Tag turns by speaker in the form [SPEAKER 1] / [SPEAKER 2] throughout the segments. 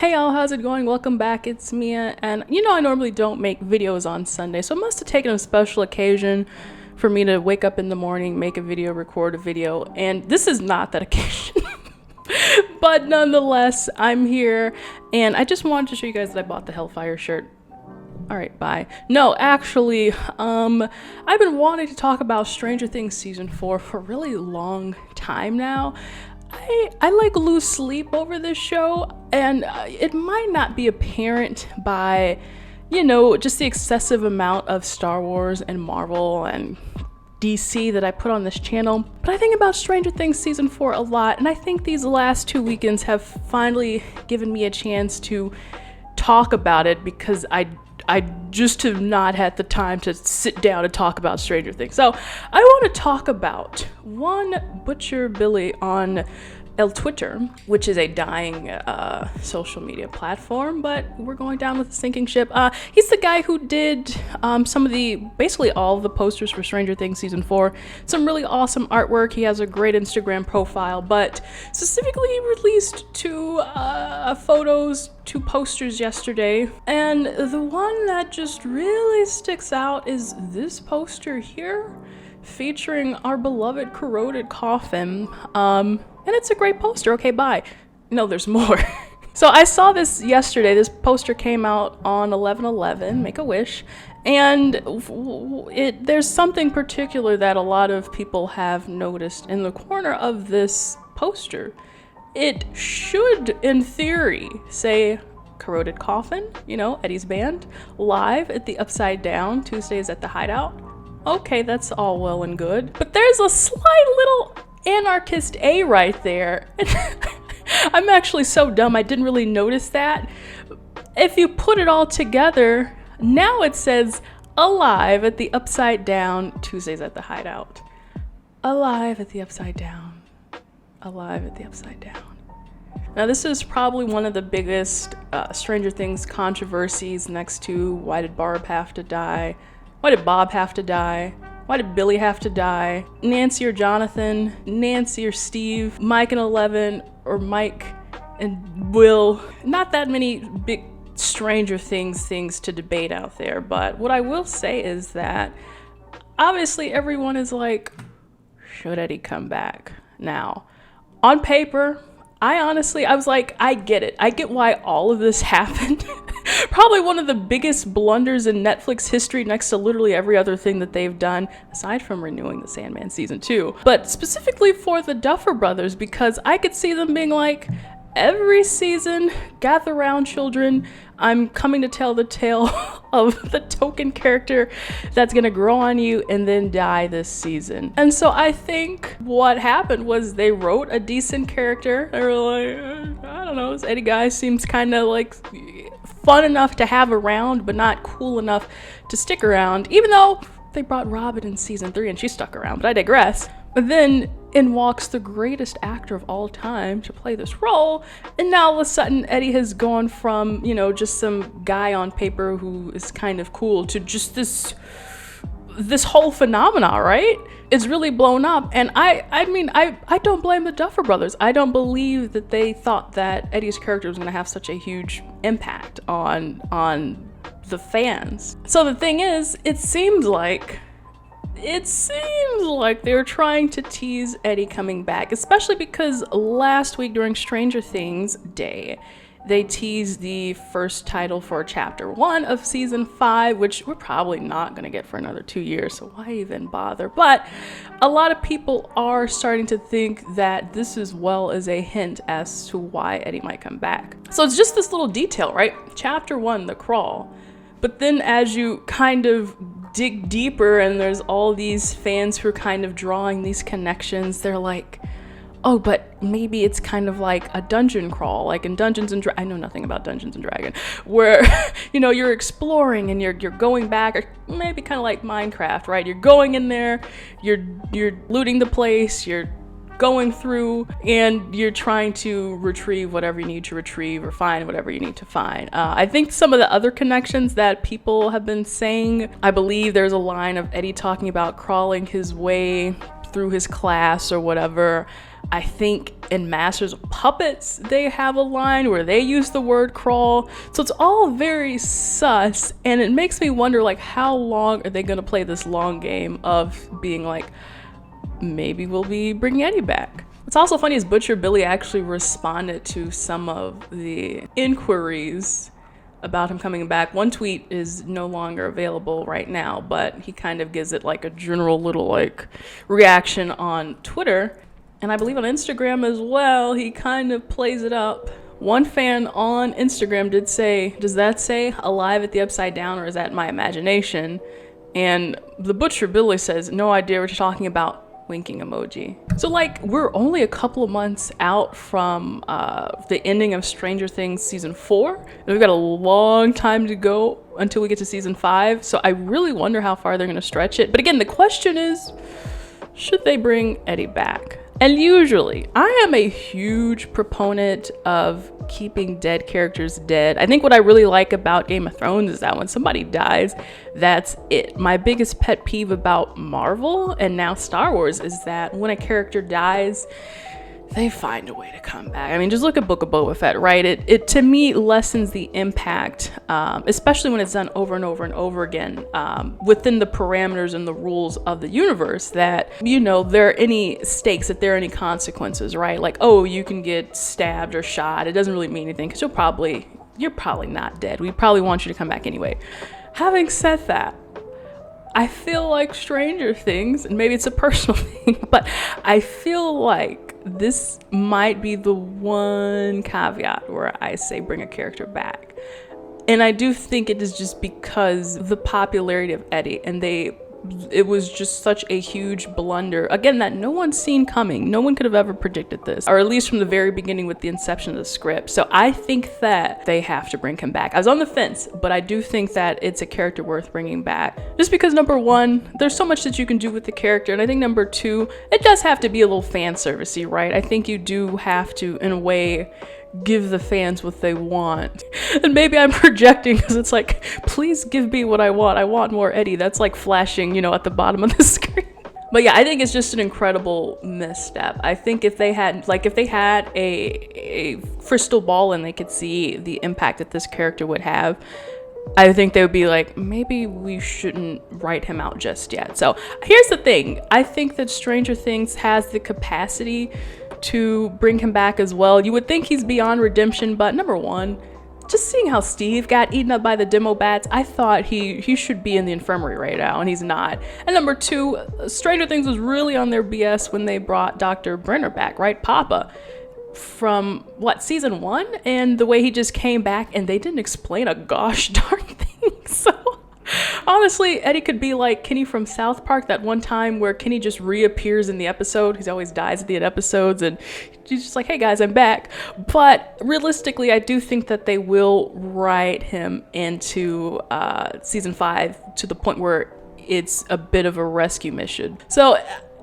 [SPEAKER 1] Hey y'all, how's it going? Welcome back, it's Mia, and I normally don't make videos on Sunday, so it must have taken a special occasion for me to wake up in the morning, make a video, record a video, and this is not that occasion. But nonetheless, I'm here, and I just wanted to show you guys that I bought the Hellfire shirt. Alright, bye. No, actually, I've been wanting to talk about Stranger Things Season 4 for a really long time now. I like lose sleep over this show, and it might not be apparent by, just the excessive amount of Star Wars and Marvel and DC that I put on this channel, but I think about Stranger Things Season 4 a lot, and I think these last 2 weekends have finally given me a chance to talk about it because I just have not had the time to sit down and talk about Stranger Things. So I want to talk about one Butcher Billy on Twitter, which is a dying social media platform, but we're going down with a sinking ship. He's the guy who did basically all of the posters for Stranger Things Season 4. Some really awesome artwork. He has a great Instagram profile, but specifically he released two posters yesterday, and the one that just really sticks out is this poster here featuring our beloved corroded coffin. And it's a great poster. Okay, bye. No, there's more. So I saw this yesterday. This poster came out on 11/11, Make-A-Wish, and there's something particular that a lot of people have noticed in the corner of this poster. It should, in theory, say Corroded Coffin, Eddie's band, live at the Upside Down, Tuesdays at the Hideout. Okay, that's all well and good, but there's a slight little anarchist A right there. I'm actually so dumb, I didn't really notice that. If you put it all together, now it says alive at the Upside Down, Tuesdays at the Hideout. Alive at the Upside Down. Alive at the Upside Down. Now this is probably one of the biggest Stranger Things controversies next to why did Barb have to die? Why did Bob have to die? Why did Billy have to die? Nancy or Jonathan? Nancy or Steve? Mike and Eleven? Or Mike and Will? Not that many big Stranger Things to debate out there, but what I will say is that obviously everyone is like, should Eddie come back? Now, on paper, I was like, I get it. I get why all of this happened. Probably one of the biggest blunders in Netflix history next to literally every other thing that they've done, aside from renewing the Sandman Season 2. But specifically for the Duffer Brothers, because I could see them being like, every season, gather round children, I'm coming to tell the tale of the token character that's gonna grow on you and then die this season. And so I think what happened was they wrote a decent character. They were like, I don't know, this Eddie guy seems kind of like fun enough to have around, but not cool enough to stick around, even though they brought Robin in Season 3 and she stuck around, but I digress. But then in walks the greatest actor of all time to play this role, and now all of a sudden Eddie has gone from, just some guy on paper who is kind of cool to just this whole phenomena, right? It's really blown up, and I don't blame the Duffer Brothers. I don't believe that they thought that Eddie's character was going to have such a huge impact on the fans. So the thing is, it seems like they're trying to tease Eddie coming back, especially because last week during Stranger Things Day, they teased the first title for Chapter 1 of Season 5, which we're probably not going to get for another 2 years, so why even bother? But a lot of people are starting to think that this as well as a hint as to why Eddie might come back. So it's just this little detail, right? Chapter 1, the crawl. But then as you kind of dig deeper and there's all these fans who are kind of drawing these connections, they're like, oh, but maybe it's kind of like a dungeon crawl, like in Dungeons and I know nothing about Dungeons and Dragons, where, you're exploring and you're going back, or maybe kind of like Minecraft, right? You're going in there, you're looting the place, you're going through, and you're trying to retrieve whatever you need to retrieve or find whatever you need to find. I think some of the other connections that people have been saying, I believe there's a line of Eddie talking about crawling his way through his class or whatever. I think in Masters of Puppets, they have a line where they use the word crawl. So it's all very sus, and it makes me wonder, like, how long are they gonna play this long game of being like, maybe we'll be bringing Eddie back. What's also funny is Butcher Billy actually responded to some of the inquiries about him coming back. One tweet is no longer available right now, but he kind of gives it like a general little like reaction on Twitter. And I believe on Instagram as well, he kind of plays it up. One fan on Instagram did say, does that say alive at the Upside Down, or is that my imagination? And the Butcher Billy says, no idea what you're talking about, winking emoji. So like, we're only a couple of months out from the ending of Stranger Things season 4. And we've got a long time to go until we get to season 5. So I really wonder how far they're gonna stretch it. But again, the question is, should they bring Eddie back? And usually, I am a huge proponent of keeping dead characters dead. I think what I really like about Game of Thrones is that when somebody dies, that's it. My biggest pet peeve about Marvel and now Star Wars is that when a character dies, they find a way to come back. I mean, just look at Book of Boba Fett, right? It to me lessens the impact, especially when it's done over and over and over again, within the parameters and the rules of the universe, that, you know, there are any stakes, that there are any consequences, right? Like, oh, you can get stabbed or shot. It doesn't really mean anything because you're probably not dead. We probably want you to come back anyway. Having said that, I feel like Stranger Things, and maybe it's a personal thing, but I feel like this might be the one caveat where I say bring a character back. And I do think it is just because the popularity of Eddie, and it was just such a huge blunder, again, that no one's seen coming. No one could have ever predicted this, or at least from the very beginning with the inception of the script. So I think that they have to bring him back. I was on the fence, but I do think that it's a character worth bringing back, just because number one, there's so much that you can do with the character, and I think number two, it does have to be a little fan servicey, right? I think you do have to, in a way, give the fans what they want. And maybe I'm projecting because it's like, please give me what I want. I want more Eddie. That's like flashing, you know, at the bottom of the screen. But yeah, I think it's just an incredible misstep. I think if they had a crystal ball and they could see the impact that this character would have, I think they would be like, maybe we shouldn't write him out just yet. So here's the thing. I think that Stranger Things has the capacity to bring him back as well. You would think he's beyond redemption, but number one, just seeing how Steve got eaten up by the demo bats, I thought he should be in the infirmary right now, and he's not. And number two, Stranger Things was really on their BS when they brought Dr. Brenner back, right? Papa, from season 1, and the way he just came back and they didn't explain a gosh darn thing. So honestly, Eddie could be like Kenny from South Park, that one time where Kenny just reappears in the episode. He always dies at the end episodes, and he's just like, hey guys, I'm back. But realistically, I do think that they will write him into season 5 to the point where it's a bit of a rescue mission. So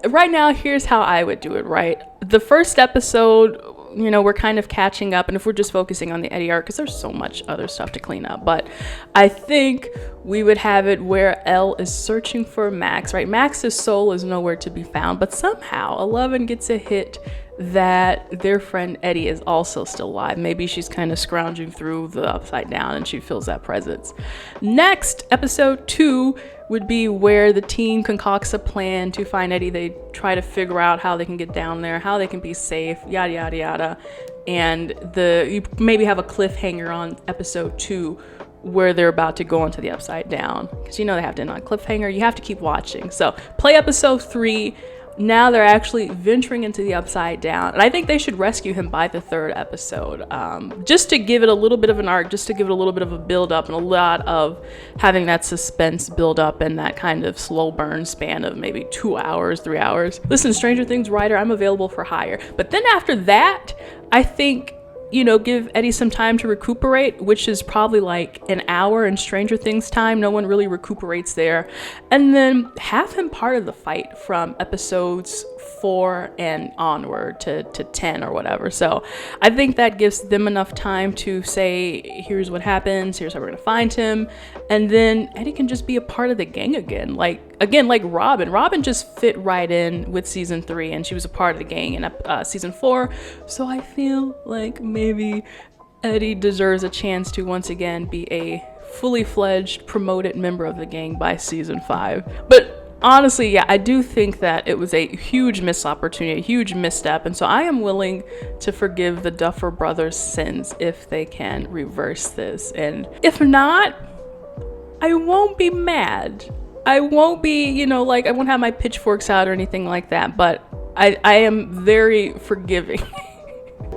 [SPEAKER 1] right now, here's how I would do it, right? The first episode, you know, we're kind of catching up, and if we're just focusing on the Eddie arc, because there's so much other stuff to clean up, but I think we would have it where Elle is searching for Max, right? Max's soul is nowhere to be found, but somehow 11 gets a hit that their friend Eddie is also still alive. Maybe she's kind of scrounging through the Upside Down and she feels that presence. Next, episode 2 would be where the team concocts a plan to find Eddie. They try to figure out how they can get down there, how they can be safe, yada yada yada. And you maybe have a cliffhanger on episode 2 where they're about to go into the Upside Down, because you know they have to end on a cliffhanger. You have to keep watching. So play episode 3. Now they're actually venturing into the Upside Down, and I think they should rescue him by the 3rd episode, just to give it a little bit of an arc, just to give it a little bit of a build up, and a lot of having that suspense build up in that kind of slow burn span of maybe 2 hours, 3 hours. Listen, Stranger Things writer, I'm available for hire. But then after that, I think, you know, give Eddie some time to recuperate, which is probably like an hour in Stranger Things time. No one really recuperates there. And then have him part of the fight from episodes 4 and onward to 10 or whatever. So I think that gives them enough time to say, here's what happens, here's how we're gonna find him. And then Eddie can just be a part of the gang again. Like, again, like Robin just fit right in with season 3, and she was a part of the gang in season 4. So I feel like maybe Eddie deserves a chance to once again be a fully fledged promoted member of the gang by season 5. But honestly, yeah, I do think that it was a huge missed opportunity, a huge misstep, and so I am willing to forgive the Duffer Brothers' sins if they can reverse this. And if not, I won't be mad. I won't be, you know, like, I won't have my pitchforks out or anything like that, but I am very forgiving.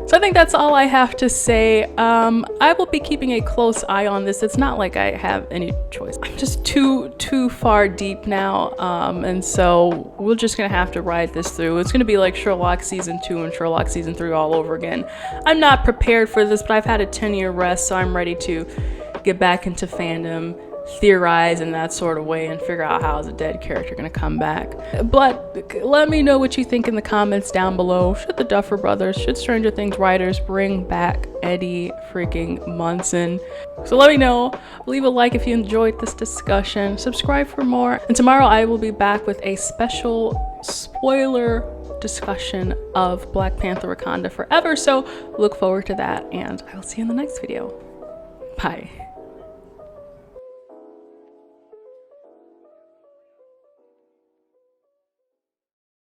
[SPEAKER 1] So I think that's all I have to say. I will be keeping a close eye on this. It's not like I have any choice. I'm just too far deep now, and so we're just gonna have to ride this through. It's gonna be like Sherlock season 2 and Sherlock season 3 all over again. I'm not prepared for this, but I've had a 10-year rest, so I'm ready to get back into fandom, theorize in that sort of way, and figure out how is a dead character gonna come back. But let me know what you think in the comments down below. Should the Duffer Brothers, should Stranger Things writers bring back Eddie freaking Munson? So let me know. Leave a like if you enjoyed this discussion, subscribe for more, and tomorrow I will be back with a special spoiler discussion of Black Panther Wakanda Forever. So look forward to that, and I will see you in the next video. Bye.